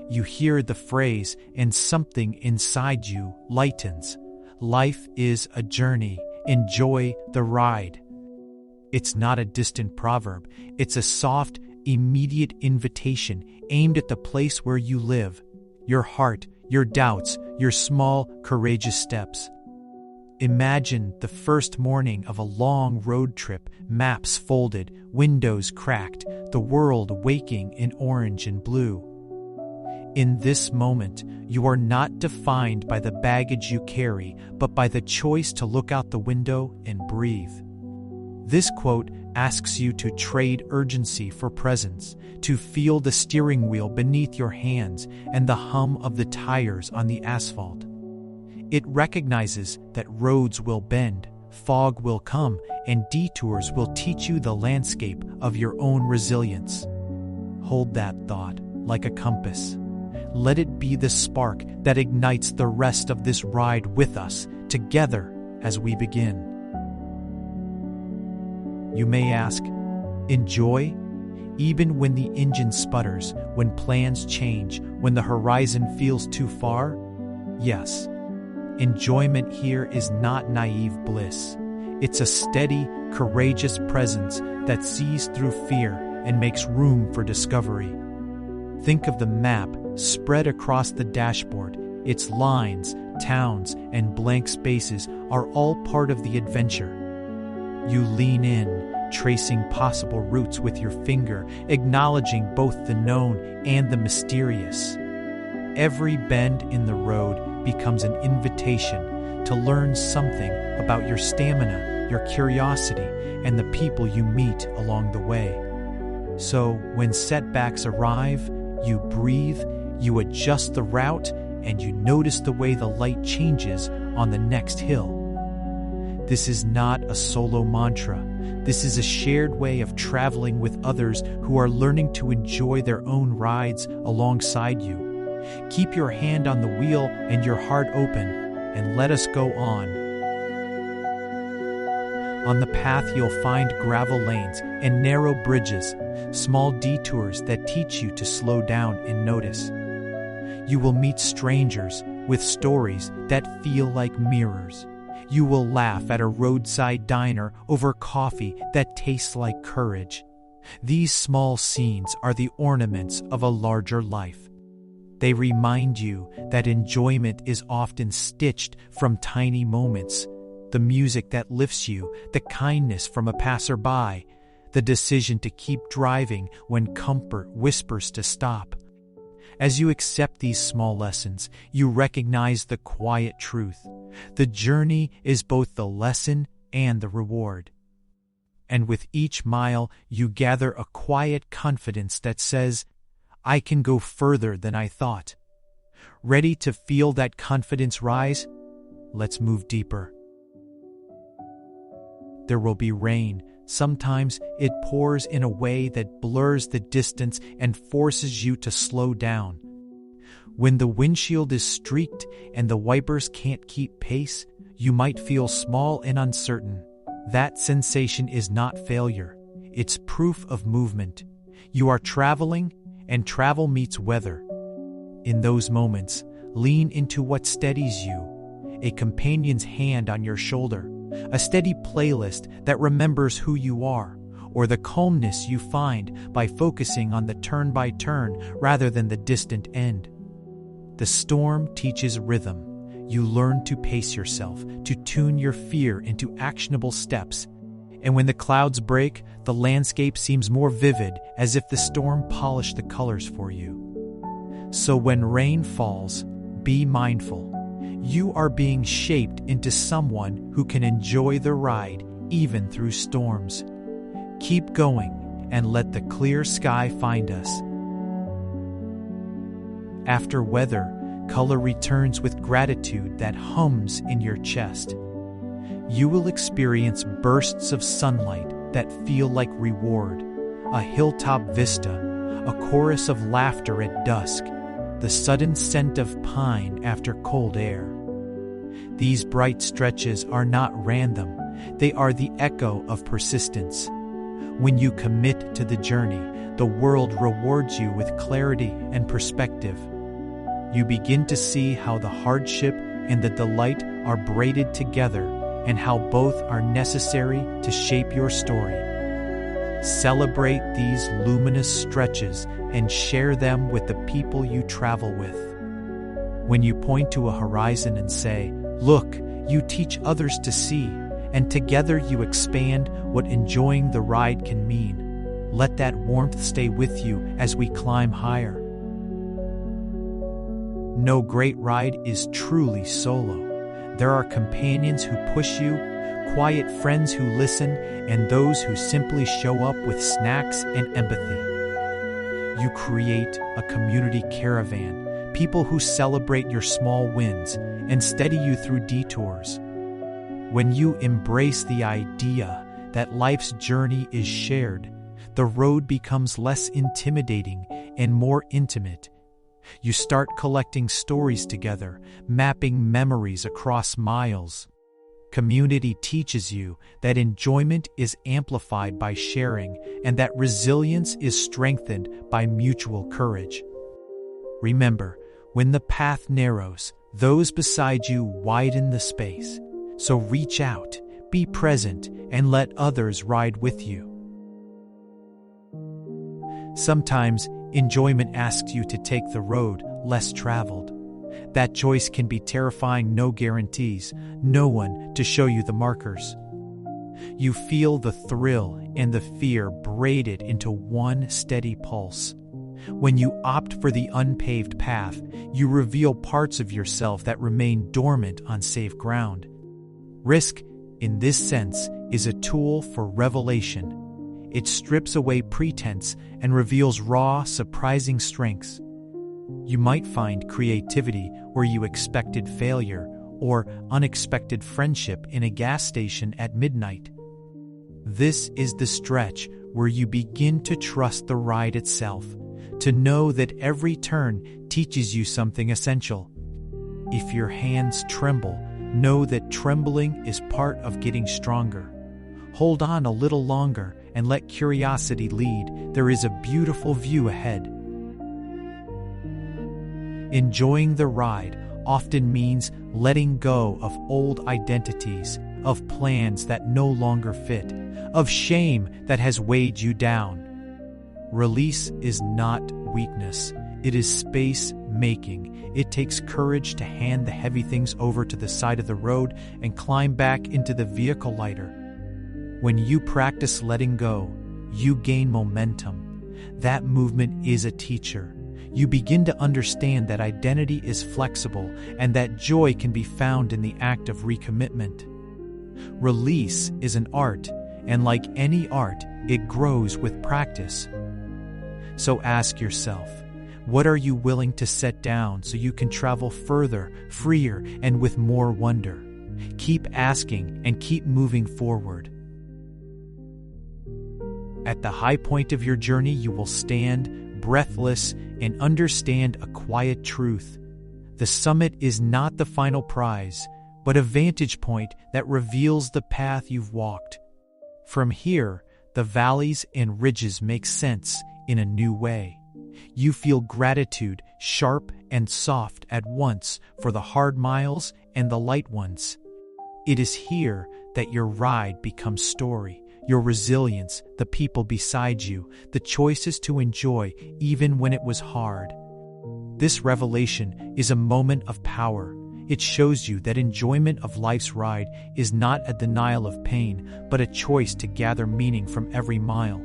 You hear the phrase, and something inside you lightens. Life is a journey. Enjoy the ride. It's not a distant proverb. It's a soft, immediate invitation aimed at the place where you live, your heart, your doubts, your small, courageous steps. Imagine the first morning of a long road trip, maps folded, windows cracked, the world waking in orange and blue. In this moment, you are not defined by the baggage you carry, but by the choice to look out the window and breathe. This quote asks you to trade urgency for presence, to feel the steering wheel beneath your hands and the hum of the tires on the asphalt. It recognizes that roads will bend, fog will come, and detours will teach you the landscape of your own resilience. Hold that thought like a compass. Let it be the spark that ignites the rest of this ride with us, together as we begin. You may ask, enjoy? Even when the engine sputters, when plans change, when the horizon feels too far? Yes. Enjoyment here is not naive bliss. It's a steady, courageous presence that sees through fear and makes room for discovery. Think of the map spread across the dashboard. Its lines, towns, and blank spaces are all part of the adventure. You lean in, tracing possible routes with your finger, acknowledging both the known and the mysterious. Every bend in the road becomes an invitation to learn something about your stamina, your curiosity, and the people you meet along the way. So, when setbacks arrive, you breathe, you adjust the route, and you notice the way the light changes on the next hill. This is not a solo mantra. This is a shared way of traveling with others who are learning to enjoy their own rides alongside you. Keep your hand on the wheel and your heart open, and let us go on. On the path, you'll find gravel lanes and narrow bridges, small detours that teach you to slow down and notice. You will meet strangers with stories that feel like mirrors. You will laugh at a roadside diner over coffee that tastes like courage. These small scenes are the ornaments of a larger life. They remind you that enjoyment is often stitched from tiny moments. The music that lifts you, the kindness from a passerby, the decision to keep driving when comfort whispers to stop. As you accept these small lessons, you recognize the quiet truth. The journey is both the lesson and the reward. And with each mile, you gather a quiet confidence that says, I can go further than I thought. Ready to feel that confidence rise? Let's move deeper. There will be rain. Sometimes it pours in a way that blurs the distance and forces you to slow down. When the windshield is streaked and the wipers can't keep pace, you might feel small and uncertain. That sensation is not failure. It's proof of movement. You are traveling, and travel meets weather. In those moments, lean into what steadies you: a companion's hand on your shoulder, a steady playlist that remembers who you are, or the calmness you find by focusing on the turn-by-turn rather than the distant end. The storm teaches rhythm. You learn to pace yourself, to tune your fear into actionable steps. And when the clouds break, the landscape seems more vivid, as if the storm polished the colors for you. So when rain falls, be mindful. You are being shaped into someone who can enjoy the ride even through storms. Keep going and let the clear sky find us. After weather, color returns with gratitude that hums in your chest. You will experience bursts of sunlight that feel like reward, a hilltop vista, a chorus of laughter at dusk, the sudden scent of pine after cold air. These bright stretches are not random. They are the echo of persistence. When you commit to the journey, the world rewards you with clarity and perspective. You begin to see how the hardship and the delight are braided together and how both are necessary to shape your story. Celebrate these luminous stretches and share them with the people you travel with. When you point to a horizon and say, "Look," you teach others to see, and together you expand what enjoying the ride can mean. Let that warmth stay with you as we climb higher. No great ride is truly solo. There are companions who push you, quiet friends who listen, and those who simply show up with snacks and empathy. You create a community caravan, people who celebrate your small wins and steady you through detours. When you embrace the idea that life's journey is shared, the road becomes less intimidating and more intimate. You start collecting stories together, mapping memories across miles. Community teaches you that enjoyment is amplified by sharing and that resilience is strengthened by mutual courage. Remember, when the path narrows, those beside you widen the space. So reach out, be present, and let others ride with you. Sometimes, enjoyment asks you to take the road less traveled. That choice can be terrifying, no guarantees, no one to show you the markers. You feel the thrill and the fear braided into one steady pulse. When you opt for the unpaved path, you reveal parts of yourself that remain dormant on safe ground. Risk, in this sense, is a tool for revelation. It strips away pretense and reveals raw, surprising strengths. You might find creativity where you expected failure, or unexpected friendship in a gas station at midnight. This is the stretch where you begin to trust the ride itself, to know that every turn teaches you something essential. If your hands tremble, know that trembling is part of getting stronger. Hold on a little longer and let curiosity lead. There is a beautiful view ahead. Enjoying the ride often means letting go of old identities, of plans that no longer fit, of shame that has weighed you down. Release is not weakness. It is space making. It takes courage to hand the heavy things over to the side of the road and climb back into the vehicle lighter. When you practice letting go, you gain momentum. That movement is a teacher. You begin to understand that identity is flexible and that joy can be found in the act of recommitment. Release is an art, and like any art, it grows with practice. So ask yourself, what are you willing to set down so you can travel further, freer, and with more wonder? Keep asking and keep moving forward. At the high point of your journey, you will stand, breathless, and understand a quiet truth. The summit is not the final prize, but a vantage point that reveals the path you've walked. From here, the valleys and ridges make sense in a new way. You feel gratitude, sharp and soft at once, for the hard miles and the light ones. It is here that your ride becomes story, your resilience, the people beside you, the choices to enjoy even when it was hard. This revelation is a moment of power. It shows you that enjoyment of life's ride is not a denial of pain, but a choice to gather meaning from every mile.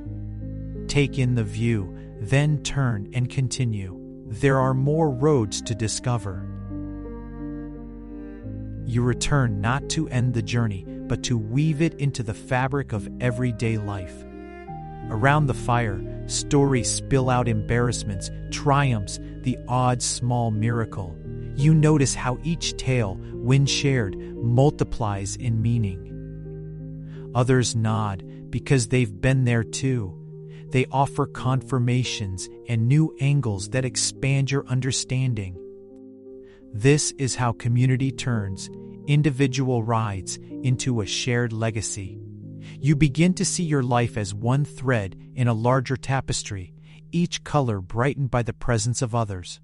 Take in the view, then turn and continue. There are more roads to discover. You return not to end the journey, but to weave it into the fabric of everyday life. Around the fire, stories spill out, embarrassments, triumphs, the odd small miracle. You notice how each tale, when shared, multiplies in meaning. Others nod because they've been there too. They offer confirmations and new angles that expand your understanding. This is how community turns individual rides into a shared legacy. You begin to see your life as one thread in a larger tapestry, each color brightened by the presence of others.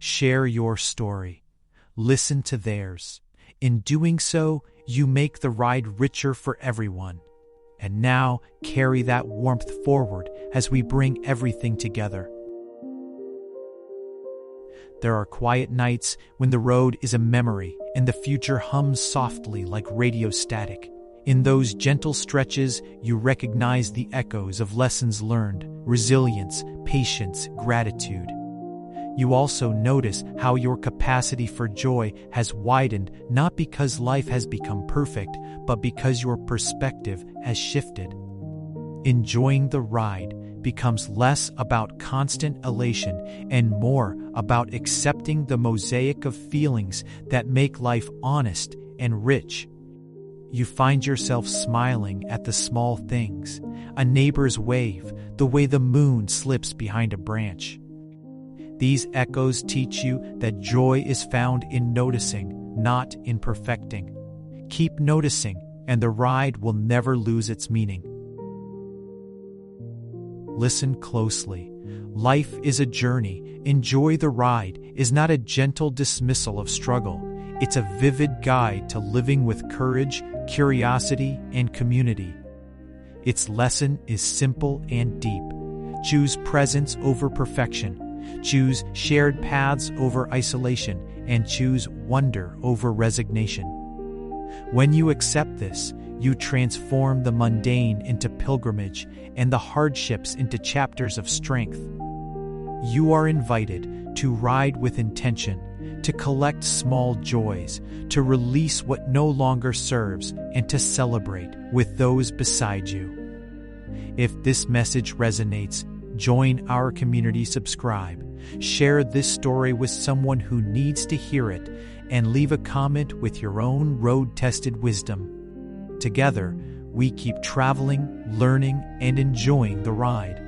Share your story. Listen to theirs. In doing so, you make the ride richer for everyone. And now, carry that warmth forward as we bring everything together. There are quiet nights when the road is a memory and the future hums softly like radio static. In those gentle stretches, you recognize the echoes of lessons learned, resilience, patience, gratitude. You also notice how your capacity for joy has widened, not because life has become perfect, but because your perspective has shifted. Enjoying the ride becomes less about constant elation and more about accepting the mosaic of feelings that make life honest and rich. You find yourself smiling at the small things, a neighbor's wave, the way the moon slips behind a branch. These echoes teach you that joy is found in noticing, not in perfecting. Keep noticing, and the ride will never lose its meaning. Listen closely. Life is a journey. Enjoy the ride is not a gentle dismissal of struggle. It's a vivid guide to living with courage, curiosity, and community. Its lesson is simple and deep. Choose presence over perfection. Choose shared paths over isolation, and choose wonder over resignation. When you accept this, you transform the mundane into pilgrimage and the hardships into chapters of strength. You are invited to ride with intention, to collect small joys, to release what no longer serves, and to celebrate with those beside you. If this message resonates, join our community, subscribe, share this story with someone who needs to hear it, and leave a comment with your own road-tested wisdom. Together, we keep traveling, learning, and enjoying the ride.